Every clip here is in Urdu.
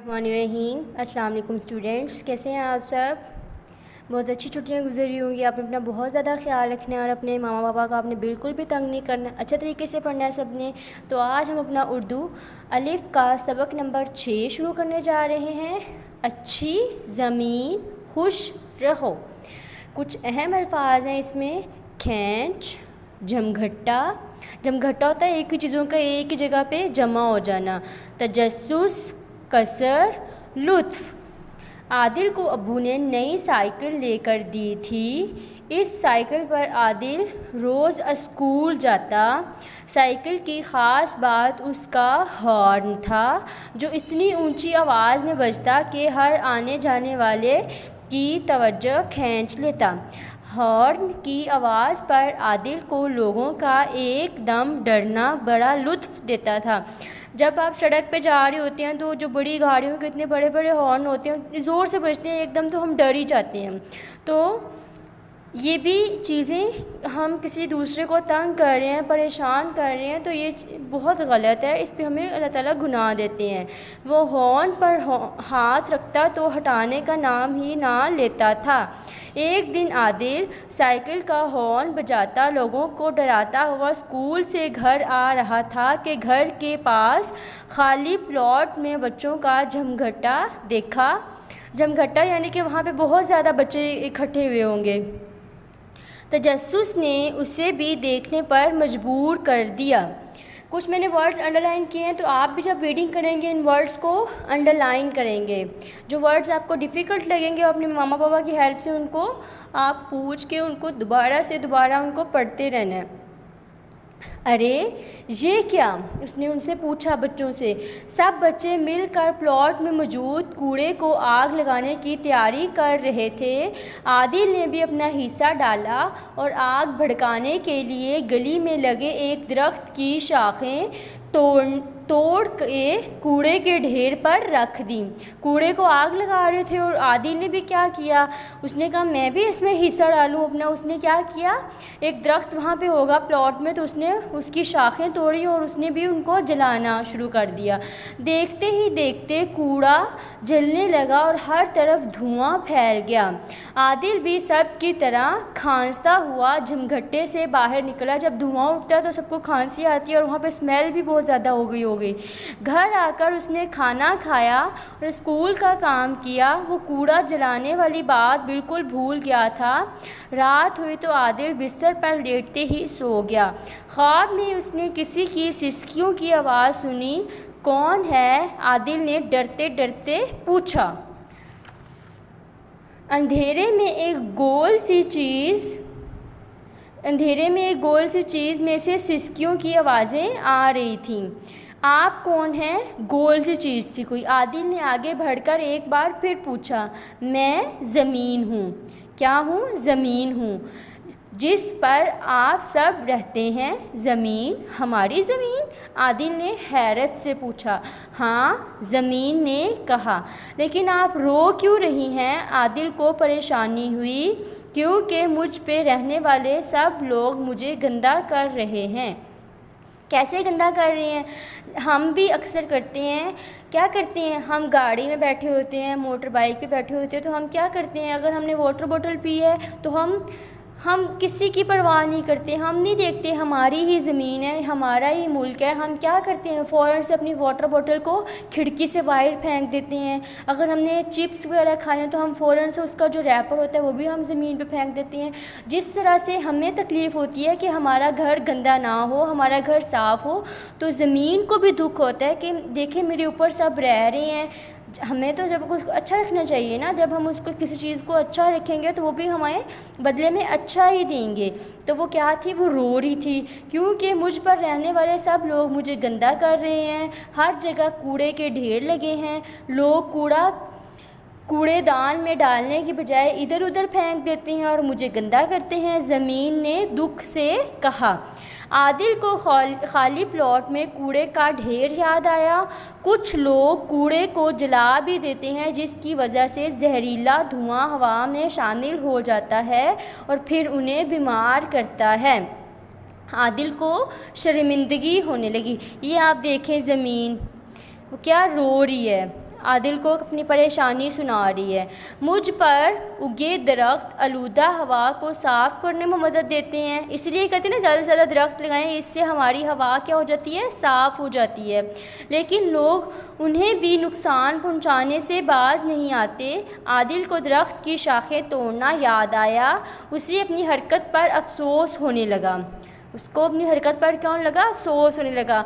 الرحیم السلام علیکم اسٹوڈینٹس، کیسے ہیں آپ سب؟ بہت اچھی چھٹیاں گزری ہوں گی. آپ نے اپنا بہت زیادہ خیال رکھنا ہے اور اپنے ماما پاپا کا آپ نے بالکل بھی تنگ نہیں کرنا، اچھے طریقے سے پڑھنا ہے سب نے. تو آج ہم اپنا اردو الف کا سبق نمبر 6 شروع کرنے جا رہے ہیں. اچھی زمین خوش رہو. کچھ اہم الفاظ ہیں اس میں: کھینچ، جمگھٹا. جمگھٹا ہوتا ہے ایک ہی چیزوں کا ایک ہی جگہ پہ جمع ہو جانا. تجسس، کثر، لطف. عادل کو ابو نے نئی سائیکل لے کر دی تھی. اس سائیکل پر عادل روز اسکول جاتا. سائیکل کی خاص بات اس کا ہارن تھا، جو اتنی اونچی آواز میں بجتا کہ ہر آنے جانے والے کی توجہ کھینچ لیتا. ہارن کی آواز پر عادل کو لوگوں کا ایک دم ڈرنا بڑا لطف دیتا تھا. جب آپ سڑک پہ جا رہے ہوتے ہیں تو جو بڑی گاڑیوں کے اتنے بڑے بڑے ہارن ہوتے ہیں اتنی زور سے بجتے ہیں ایک دم، تو ہم ڈر ہی جاتے ہیں. تو یہ بھی چیزیں ہم کسی دوسرے کو تنگ کر رہے ہیں، پریشان کر رہے ہیں، تو یہ بہت غلط ہے. اس پہ ہمیں اللہ تعالیٰ گناہ دیتے ہیں. وہ ہارن پر ہاتھ رکھتا تو ہٹانے کا نام ہی نہ لیتا تھا. ایک دن عادل سائیکل کا ہارن بجاتا لوگوں کو ڈراتا ہوا اسکول سے گھر آ رہا تھا کہ گھر کے پاس خالی پلاٹ میں بچوں کا جمگھٹا دیکھا. جمگھٹا یعنی کہ وہاں پہ بہت زیادہ بچے اکٹھے ہوئے ہوں گے. تجسس نے اسے بھی دیکھنے پر مجبور کر دیا. کچھ میں نے ورڈز انڈر لائن کیے ہیں، تو آپ بھی جب ریڈنگ کریں گے ان ورڈز کو انڈر لائن کریں گے. جو ورڈز آپ کو ڈیفیکلٹ لگیں گے اپنے ماما پاپا کی ہیلپ سے ان کو آپ پوچھ کے ان کو دوبارہ سے دوبارہ ان کو پڑھتے رہنا ہے. ارے یہ کیا؟ اس نے ان سے پوچھا بچوں سے. سب بچے مل کر پلاٹ میں موجود کوڑے کو آگ لگانے کی تیاری کر رہے تھے. عادل نے بھی اپنا حصہ ڈالا اور آگ بھڑکانے کے لیے گلی میں لگے ایک درخت کی شاخیں توڑ کے کوڑے کے ڈھیر پر رکھ دیں. کوڑے کو آگ لگا رہے تھے اور عادل نے بھی کیا کیا؟ اس نے کہا میں بھی اس میں حصہ ڈالوں اپنا. اس نے کیا کیا؟ ایک درخت وہاں پہ ہوگا پلاٹ میں، تو اس نے اس کی شاخیں توڑی اور اس نے بھی ان کو جلانا شروع کر دیا. دیکھتے ہی دیکھتے کوڑا جلنے لگا اور ہر طرف دھواں پھیل گیا. عادل بھی سب کی طرح کھانستا ہوا جمگھٹے سے باہر نکلا. جب دھواں اٹھتا ہے تو سب کو کھانسی آتی ہے اور وہاں پہ اسمیل بھی بہت زیادہ ہو گئی ہوگی. گھر آ کر اس نے کھانا کھایا اور اسکول کا کام کیا. وہ کوڑا جلانے والی بات بالکل بھول گیا تھا. رات ہوئی تو عادل بستر پر لیٹتے ہی سو گیا. خواب میں اس نے کسی کی سسکیوں کی آواز سنی. کون ہے؟ عادل نے ڈرتے ڈرتے پوچھا. اندھیرے میں ایک گول سی چیز میں سے سسکیوں کی آوازیں آ رہی تھیں. آپ کون ہیں؟ گول سی چیز تھی کوئی. عادل نے آگے بڑھ کر ایک بار پھر پوچھا. میں زمین ہوں. کیا ہوں؟ زمین ہوں جس پر آپ سب رہتے ہیں. زمین؟ ہماری زمین؟ عادل نے حیرت سے پوچھا. ہاں، زمین نے کہا. لیکن آپ رو کیوں رہی ہیں؟ عادل کو پریشانی ہوئی. کیونکہ مجھ پہ رہنے والے سب لوگ مجھے گندا کر رہے ہیں. کیسے گندا کر رہے ہیں؟ ہم بھی اکثر کرتے ہیں. کیا کرتے ہیں؟ ہم گاڑی میں بیٹھے ہوتے ہیں، موٹر بائک پہ بیٹھے ہوتے ہیں، تو ہم کیا کرتے ہیں؟ اگر ہم نے واٹر بوٹل پی ہے تو ہم کسی کی پرواہ نہیں کرتے. ہم نہیں دیکھتے ہماری ہی زمین ہے، ہمارا ہی ملک ہے. ہم کیا کرتے ہیں؟ فوراً سے اپنی واٹر بوٹل کو کھڑکی سے باہر پھینک دیتے ہیں. اگر ہم نے چپس وغیرہ کھائے ہیں تو ہم فوراً سے اس کا جو ریپر ہوتا ہے وہ بھی ہم زمین پہ پھینک دیتے ہیں. جس طرح سے ہمیں تکلیف ہوتی ہے کہ ہمارا گھر گندا نہ ہو، ہمارا گھر صاف ہو، تو زمین کو بھی دکھ ہوتا ہے کہ دیکھیں میرے اوپر سب رہ رہے ہیں. ہمیں تو جب کچھ اچھا رکھنا چاہیے نا. جب ہم اس کو کسی چیز کو اچھا رکھیں گے تو وہ بھی ہمیں بدلے میں اچھا ہی دیں گے. تو وہ کیا تھی؟ وہ رو رہی تھی. کیونکہ مجھ پر رہنے والے سب لوگ مجھے گندا کر رہے ہیں. ہر جگہ کوڑے کے ڈھیر لگے ہیں. لوگ کوڑے دان میں ڈالنے کی بجائے ادھر ادھر پھینک دیتے ہیں اور مجھے گندا کرتے ہیں. زمین نے دکھ سے کہا. عادل کو خالی پلاٹ میں کوڑے کا ڈھیر یاد آیا. کچھ لوگ کوڑے کو جلا بھی دیتے ہیں، جس کی وجہ سے زہریلا دھواں ہوا میں شامل ہو جاتا ہے اور پھر انہیں بیمار کرتا ہے. عادل کو شرمندگی ہونے لگی. یہ آپ دیکھیں زمین وہ کیا رو رہی ہے. عادل کو اپنی پریشانی سنا رہی ہے۔ مجھ پر اگے درخت آلودہ ہوا کو صاف کرنے میں مدد دیتے ہیں، اس لیے کہتے ہیں نا زیادہ سے زیادہ درخت لگائیں، اس سے ہماری ہوا کیا ہو جاتی ہے، صاف ہو جاتی ہے، لیکن لوگ انہیں بھی نقصان پہنچانے سے باز نہیں آتے۔ عادل کو درخت کی شاخیں توڑنا یاد آیا، اسے اپنی حرکت پر افسوس ہونے لگا۔ اس کو اپنی حرکت پر کیا ہونے لگا، افسوس ہونے لگا۔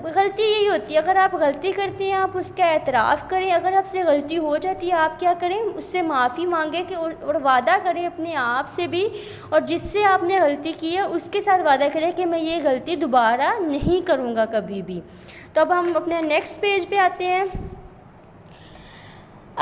غلطی یہی ہوتی ہے، اگر آپ غلطی کرتے ہیں آپ اس کا اعتراف کریں، اگر آپ سے غلطی ہو جاتی ہے آپ کیا کریں، اس سے معافی مانگیں کہ اور وعدہ کریں اپنے آپ سے بھی، اور جس سے آپ نے غلطی کی ہے اس کے ساتھ وعدہ کریں کہ میں یہ غلطی دوبارہ نہیں کروں گا کبھی بھی۔ تو اب ہم اپنے نیکسٹ پیج پہ آتے ہیں۔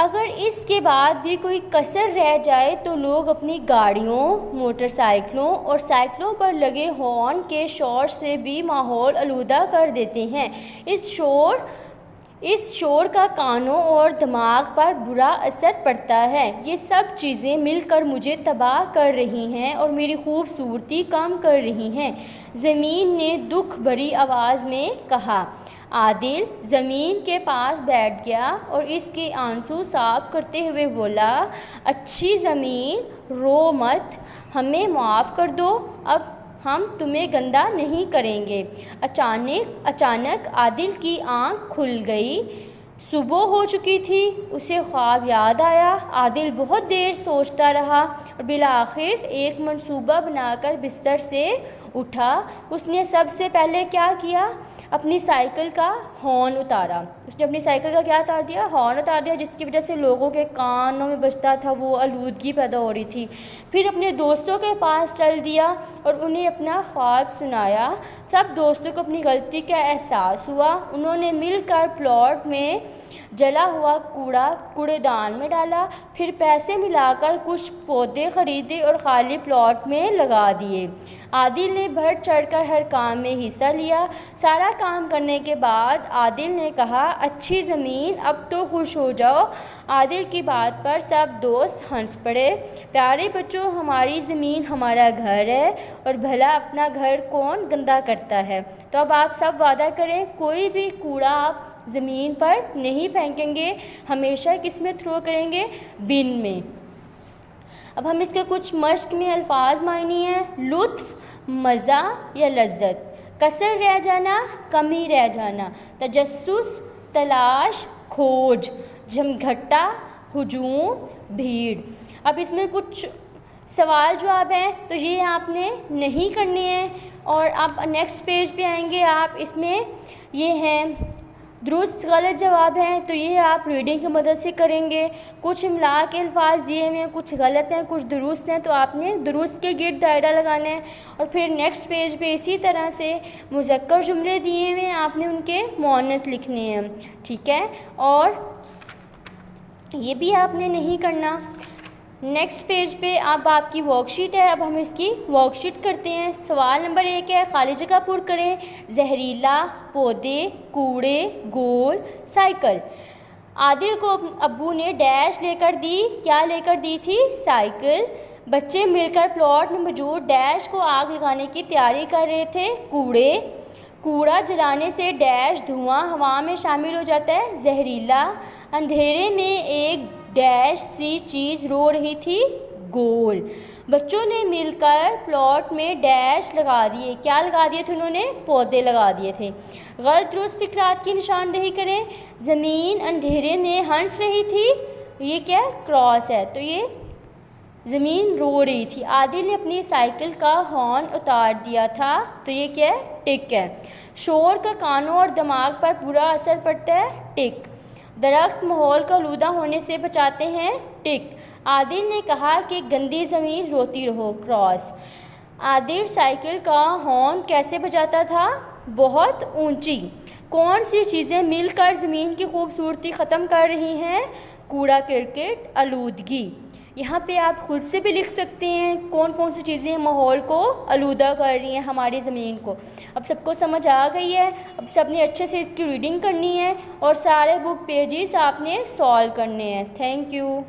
اگر اس کے بعد بھی کوئی کسر رہ جائے تو لوگ اپنی گاڑیوں، موٹر سائیکلوں اور سائیکلوں پر لگے ہارن کے شور سے بھی ماحول آلودہ کر دیتے ہیں۔ اس شور کا کانوں اور دماغ پر برا اثر پڑتا ہے۔ یہ سب چیزیں مل کر مجھے تباہ کر رہی ہیں اور میری خوبصورتی کم کر رہی ہیں، زمین نے دکھ بھری آواز میں کہا۔ عادل زمین کے پاس بیٹھ گیا اور اس کے آنسو صاف کرتے ہوئے بولا، اچھی زمین رو مت، ہمیں معاف کر دو، اب ہم تمہیں گندا نہیں کریں گے۔ اچانک عادل کی آنکھ کھل گئی، صبح ہو چکی تھی، اسے خواب یاد آیا۔ عادل بہت دیر سوچتا رہا اور بالآخر ایک منصوبہ بنا کر بستر سے اٹھا۔ اس نے سب سے پہلے کیا کیا، اپنی سائیکل کا ہارن اتارا۔ اس نے اپنی سائیکل کا کیا اتار دیا، ہارن اتار دیا، جس کی وجہ سے لوگوں کے کانوں میں بجتا تھا، وہ آلودگی پیدا ہو رہی تھی۔ پھر اپنے دوستوں کے پاس چل دیا اور انہیں اپنا خواب سنایا۔ سب دوستوں کو اپنی غلطی کا احساس ہوا، انہوں نے مل کر پلاٹ میں جلا ہوا کوڑے دان میں ڈالا، پھر پیسے ملا کر کچھ پودے خریدے اور خالی پلاٹ میں لگا دیے۔ عادل نے بڑھ چڑھ کر ہر کام میں حصہ لیا۔ سارا کام کرنے کے بعد عادل نے کہا، اچھی زمین اب تو خوش ہو جاؤ۔ عادل کی بات پر سب دوست ہنس پڑے۔ پیارے بچوں، ہماری زمین ہمارا گھر ہے اور بھلا اپنا گھر کون گندا کرتا ہے؟ تو اب آپ سب وعدہ کریں کوئی بھی کوڑا آپ زمین پر نہیں پھینکیں گے، ہمیشہ کس میں تھرو کریں گے، بن میں۔ اب ہم اس کے کچھ مشق میں الفاظ معنی ہیں۔ لطف، مزہ یا لذت، کسر رہ جانا، کمی رہ جانا، تجسس، تلاش، کھوج، جھمگھٹا، ہجوم، بھیڑ۔ اب اس میں کچھ سوال جواب ہیں تو یہ آپ نے نہیں کرنے ہیں، اور آپ نیکسٹ پیج پہ آئیں گے، آپ اس میں یہ ہیں درست غلط جواب ہیں تو یہ آپ ریڈنگ کی مدد سے کریں گے۔ کچھ املا کے الفاظ دیے ہوئے ہیں، کچھ غلط ہیں کچھ درست ہیں، تو آپ نے درست کے گرد دائرہ لگانا ہے، اور پھر نیکسٹ پیج پہ اسی طرح سے مذکر جملے دیے ہوئے ہیں، آپ نے ان کے مؤنث لکھنے ہیں، ٹھیک ہے، اور یہ بھی آپ نے نہیں کرنا۔ نیکسٹ پیج پہ اب آپ کی ورک شیٹ ہے، اب ہم اس کی ورک شیٹ کرتے ہیں۔ سوال نمبر 1 ہے، خالی جگہ پر کریں۔ زہریلا، پودے، کوڑے، گول، سائیکل۔ عادل کو ابو نے ڈیش لے کر دی، کیا لے کر دی تھی، سائیکل۔ بچے مل کر پلاٹ میں موجود ڈیش کو آگ لگانے کی تیاری کر رہے تھے، کوڑے۔ کوڑا جلانے سے ڈیش دھواں ہوا میں شامل ہو جاتا ہے، زہریلا۔ اندھیرے میں ایک ڈیش سی چیز رو رہی تھی، گول۔ بچوں نے مل کر پلاٹ میں ڈیش لگا دیے، کیا لگا دیے تھے انہوں نے، پودے لگا دیے تھے۔ غلط درست فقرات کی نشاندہی کریں۔ زمین اندھیرے میں ہنس رہی تھی، یہ کیا کراس ہے، تو یہ زمین رو رہی تھی۔ عادل نے اپنی سائیکل کا ہارن اتار دیا تھا، تو یہ کیا ہے، ٹک ہے۔ شور کا کانوں اور دماغ پر برا اثر پڑتا ہے، ٹک۔ درخت ماحول کا آلودہ ہونے سے بچاتے ہیں، ٹک۔ عادل نے کہا کہ گندی زمین روتی رہو، کراس۔ عادل سائیکل کا ہارن کیسے بجاتا تھا، بہت اونچی۔ کون سی چیزیں مل کر زمین کی خوبصورتی ختم کر رہی ہیں، کوڑا کرکٹ، آلودگی۔ یہاں پہ آپ خود سے بھی لکھ سکتے ہیں کون کون سی چیزیں ماحول کو آلودہ کر رہی ہیں، ہماری زمین کو۔ اب سب کو سمجھ آ گئی ہے، اب سب نے اچھے سے اس کی ریڈنگ کرنی ہے اور سارے بک پیجز آپ نے سالو کرنے ہیں۔ Thank you.